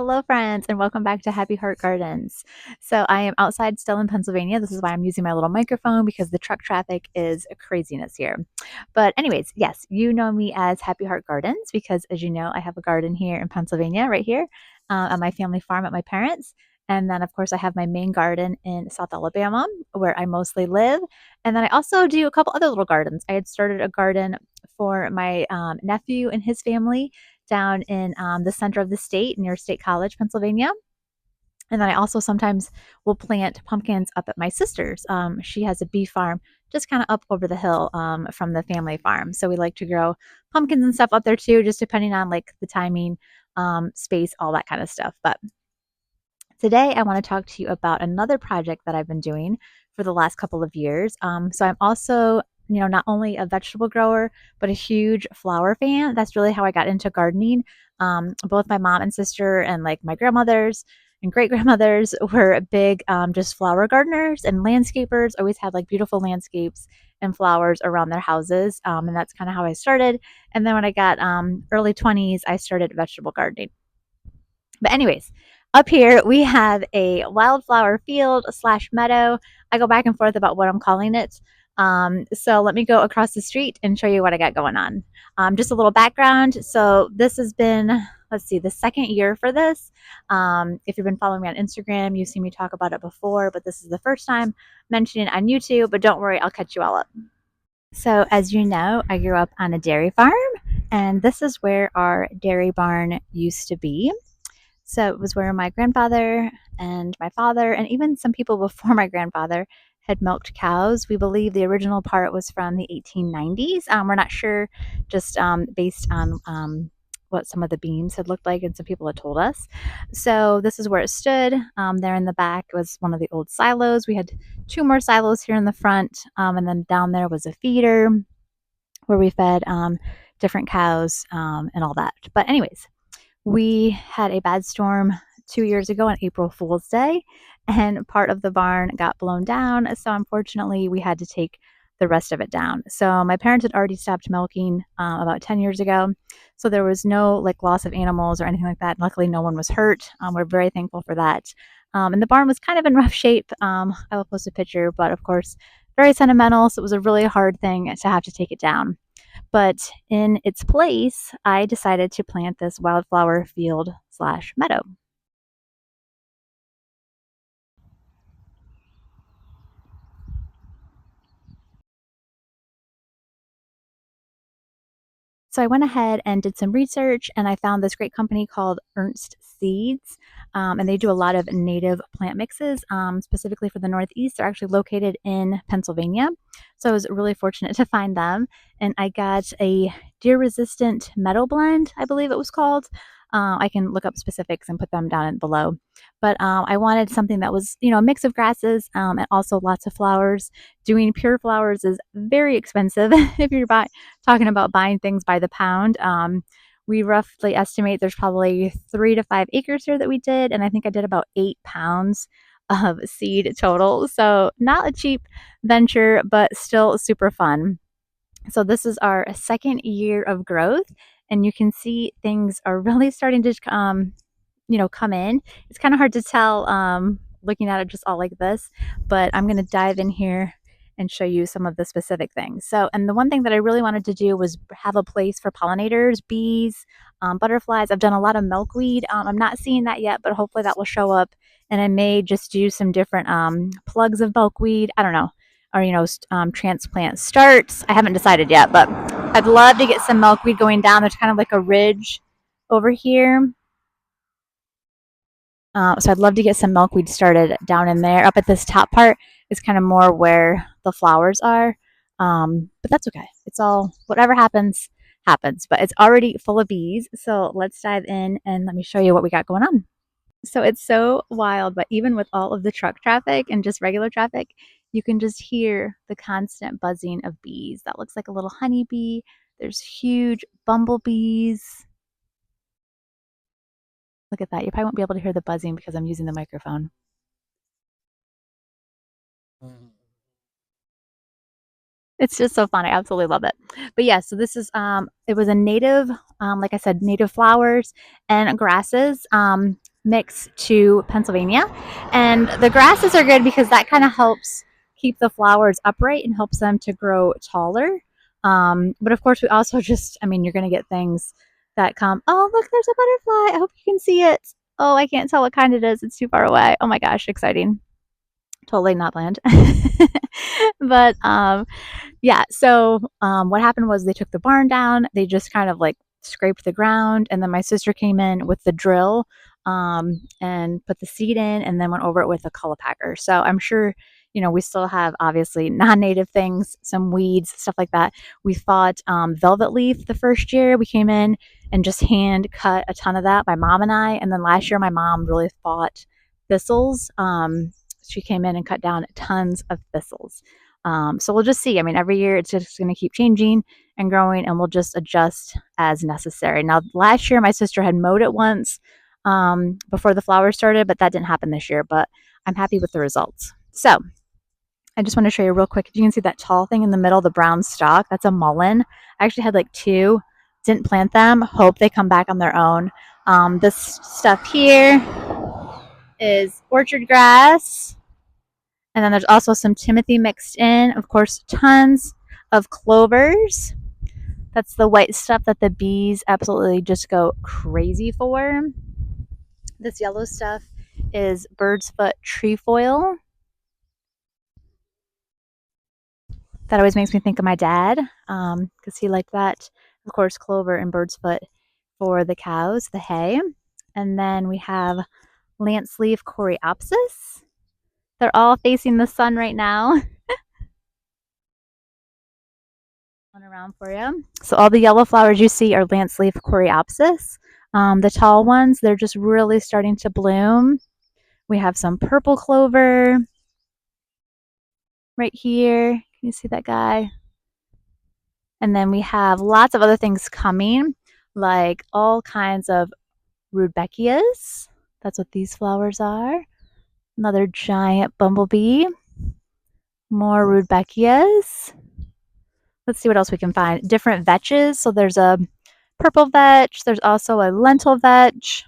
Hello, friends, and welcome back to Happy Heart Gardens. So, I am outside still in Pennsylvania. This is why I'm using my little microphone because the truck traffic is craziness here. But, anyways, yes, you know me as Happy Heart Gardens because, as you know, I have a garden here in Pennsylvania, right here on my family farm at my parents'. And then, of course, I have my main garden in South Alabama where I mostly live. And then I also do a couple other little gardens. I had started a garden for my nephew and his family down in the center of the state near State College, Pennsylvania. And then I also sometimes will plant pumpkins up at my sister's. She has a bee farm just kind of up over the hill from the family farm. So we like to grow pumpkins and stuff up there too, just depending on like the timing, space, all that kind of stuff. But today I want to talk to you about another project that I've been doing for the last couple of years. So I'm also not only a vegetable grower, but a huge flower fan. That's really how I got into gardening. Both my mom and sister and like my grandmothers and great grandmothers were big just flower gardeners and landscapers, always had like beautiful landscapes and flowers around their houses. And that's kind of how I started. And then when I got early 20s, I started vegetable gardening. But anyways, up here we have a wildflower field slash meadow. I go back and forth about what I'm calling it. So let me go across the street and show you what I got going on. Just a little background. So this has been, let's see, the second year for this. If you've been following me on Instagram, you've seen me talk about it before, but this is the first time mentioning it on YouTube. But don't worry, I'll catch you all up. So as you know, I grew up on a dairy farm, and this is where our dairy barn used to be. So it was where my grandfather and my father, and even some people before my grandfather, had milked cows. We believe the original part was from the 1890s. We're not sure, just based on what some of the beams had looked like, and some people had told us. So this is where it stood. There in the back was one of the old silos. We had two more silos here in the front, and then down there was a feeder where we fed different cows and all that. But anyways, we had a bad storm 2 years ago on April Fool's Day, and part of the barn got blown down. So unfortunately, we had to take the rest of it down. So my parents had already stopped milking about 10 years ago. So there was no like loss of animals or anything like that. Luckily, no one was hurt. We're very thankful for that. And the barn was kind of in rough shape. I will post a picture, but of course, very sentimental. So it was a really hard thing to have to take it down. But in its place, I decided to plant this wildflower field slash meadow. So I went ahead and did some research, and I found this great company called Ernst Seeds, and they do a lot of native plant mixes, specifically for the Northeast. They're actually located in Pennsylvania, so I was really fortunate to find them. And I got a deer-resistant meadow blend, I believe it was called. I can look up specifics and put them down below. But I wanted something that was, a mix of grasses and also lots of flowers. Doing pure flowers is very expensive if you're talking about buying things by the pound. We roughly estimate there's probably 3 to 5 acres here that we did, and I think I did about 8 pounds of seed total. So not a cheap venture, but still super fun. So this is our second year of growth, and you can see things are really starting to come in. It's kind of hard to tell looking at it just all like this, but I'm going to dive in here and show you some of the specific things. So, and the one thing that I really wanted to do was have a place for pollinators, bees, butterflies. I've done a lot of milkweed. I'm not seeing that yet, but hopefully that will show up. And I may just do some different plugs of milkweed. I don't know. Or, transplant starts. I haven't decided yet, but I'd love to get some milkweed going down. There's kind of like a ridge over here. So I'd love to get some milkweed started down in there. Up at this top part is kind of more where the flowers are. But that's okay. It's all, whatever happens, happens. But it's already full of bees. So let's dive in and let me show you what we got going on. So it's so wild, but even with all of the truck traffic and just regular traffic, you can just hear the constant buzzing of bees. That looks like a little honeybee. There's huge bumblebees. Look at that. You probably won't be able to hear the buzzing because I'm using the microphone. It's just so fun. I absolutely love it. But yeah, so this is it was a native, like I said, native flowers and grasses. mix to Pennsylvania. And the grasses are good because that kind of helps keep the flowers upright and helps them to grow taller. But of course, we also just, I mean, you're going to get things that come, oh, look, there's a butterfly. I hope you can see it. Oh, I can't tell what kind it is. It's too far away. Oh my gosh, exciting. Totally not planned. But yeah, so what happened was they took the barn down. They just kind of like scraped the ground, and then my sister came in with the drill and put the seed in, and then went over it with a cultipacker. So I'm sure, you know, we still have obviously non-native things, some weeds, stuff like that. We fought velvet leaf the first year. We came in and just hand cut a ton of that, my mom and I. And then last year, my mom really fought thistles. She came in and cut down tons of thistles. So we'll just see. I mean, every year it's just going to keep changing and growing, and we'll just adjust as necessary. Now, last year my sister had mowed it once before the flowers started, but that didn't happen this year. But I'm happy with the results. So I just want to show you real quick. If you can see that tall thing in the middle, the brown stalk, that's a mullein. I actually had like two, didn't plant them. Hope they come back on their own. This stuff here is orchard grass. And then there's also some Timothy mixed in. Of course, tons of clovers. That's the white stuff that the bees absolutely just go crazy for. This yellow stuff is bird's foot trefoil. That always makes me think of my dad because he liked that. Of course, clover and bird's foot for the cows, the hay. And then we have Lanceleaf Coreopsis. They're all facing the sun right now. Around for you. So all the yellow flowers you see are Lanceleaf Coreopsis. The tall ones, they're just really starting to bloom. We have some purple clover right here. Can you see that guy? And then we have lots of other things coming, like all kinds of rudbeckias. That's what these flowers are. Another giant bumblebee. More rudbeckias. Let's see what else we can find. Different vetches. So there's a purple vetch. There's also a lentil vetch.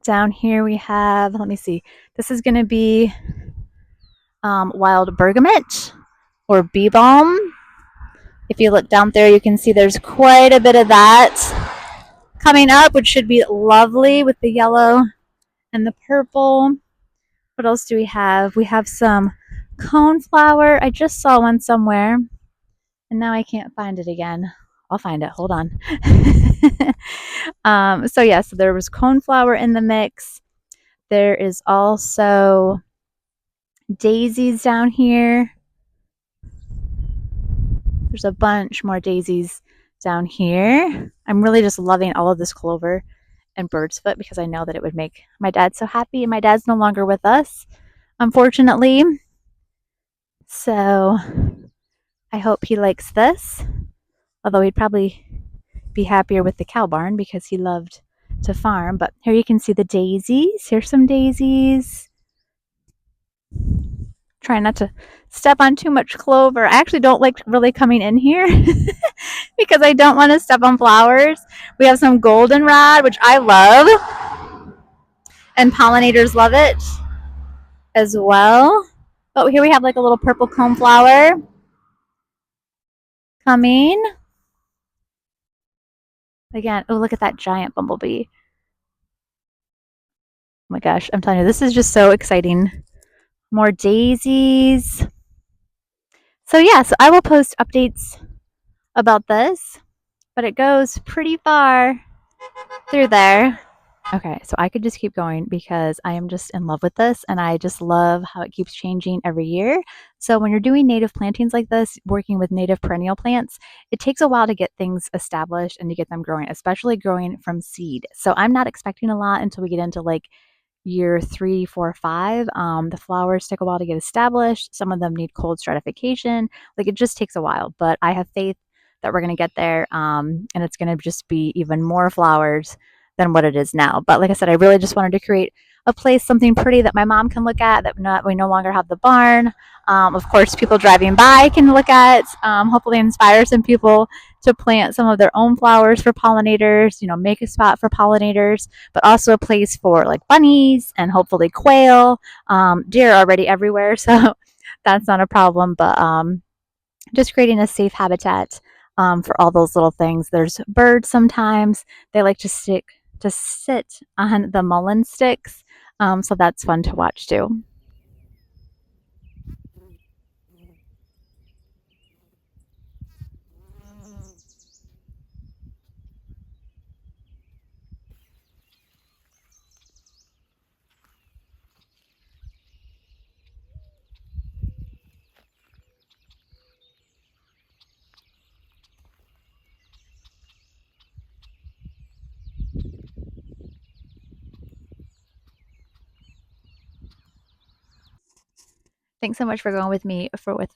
Down here we have, let me see. This is going to be wild bergamot or bee balm. If you look down there, you can see there's quite a bit of that coming up, which should be lovely with the yellow and the purple. What else do we have? We have some coneflower. I just saw one somewhere, and now I can't find it again. I'll find it. Hold on. So yeah, so there was coneflower in the mix. There is also daisies down here. There's a bunch more daisies down here. I'm really just loving all of this clover and bird's foot because I know that it would make my dad so happy. And my dad's no longer with us, unfortunately. So I hope he likes this. Although he'd probably be happier with the cow barn because he loved to farm. But here you can see the daisies. Here's some daisies. Trying not to step on too much clover. I actually don't like really coming in here because I don't want to step on flowers. We have some goldenrod, which I love, and pollinators love it as well. But here we have like a little purple coneflower coming. Again, oh, look at that giant bumblebee. Oh my gosh, I'm telling you, this is just so exciting. More daisies. So yeah, so I will post updates about this, but it goes pretty far through there. Okay, so I could just keep going because I am just in love with this, and I just love how it keeps changing every year. So when you're doing native plantings like this, working with native perennial plants, it takes a while to get things established and to get them growing, especially growing from seed. So I'm not expecting a lot until we get into like year 3, 4, 5. The flowers take a while to get established. Some of them need cold stratification. Like it just takes a while, but I have faith that we're going to get there, and it's going to just be even more flowers than what it is now. But like I said, I really just wanted to create a place, something pretty that my mom can look at, that we no longer have the barn. Of course, people driving by can look at, hopefully inspire some people to plant some of their own flowers for pollinators, make a spot for pollinators, but also a place for like bunnies and hopefully quail. Deer are already everywhere, so that's not a problem, but just creating a safe habitat for all those little things. There's birds sometimes. They like to sit on the mullein sticks, so that's fun to watch too. Thanks so much for going with me for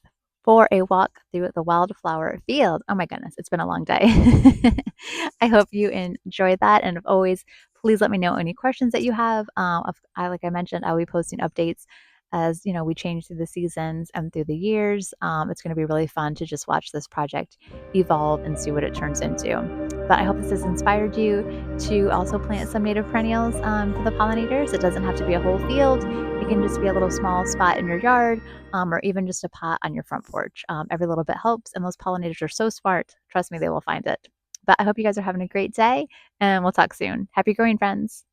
a walk through the wildflower field. Oh my goodness, it's been a long day. I hope you enjoyed that, and as always, please let me know any questions that you have. Like I mentioned, I'll be posting updates as we change through the seasons and through the years. It's going to be really fun to just watch this project evolve and see what it turns into. But I hope this has inspired you to also plant some native perennials for the pollinators. It doesn't have to be a whole field. It can just be a little small spot in your yard, or even just a pot on your front porch. Every little bit helps, and those pollinators are so smart. Trust me, they will find it. But I hope you guys are having a great day, and we'll talk soon. Happy growing, friends.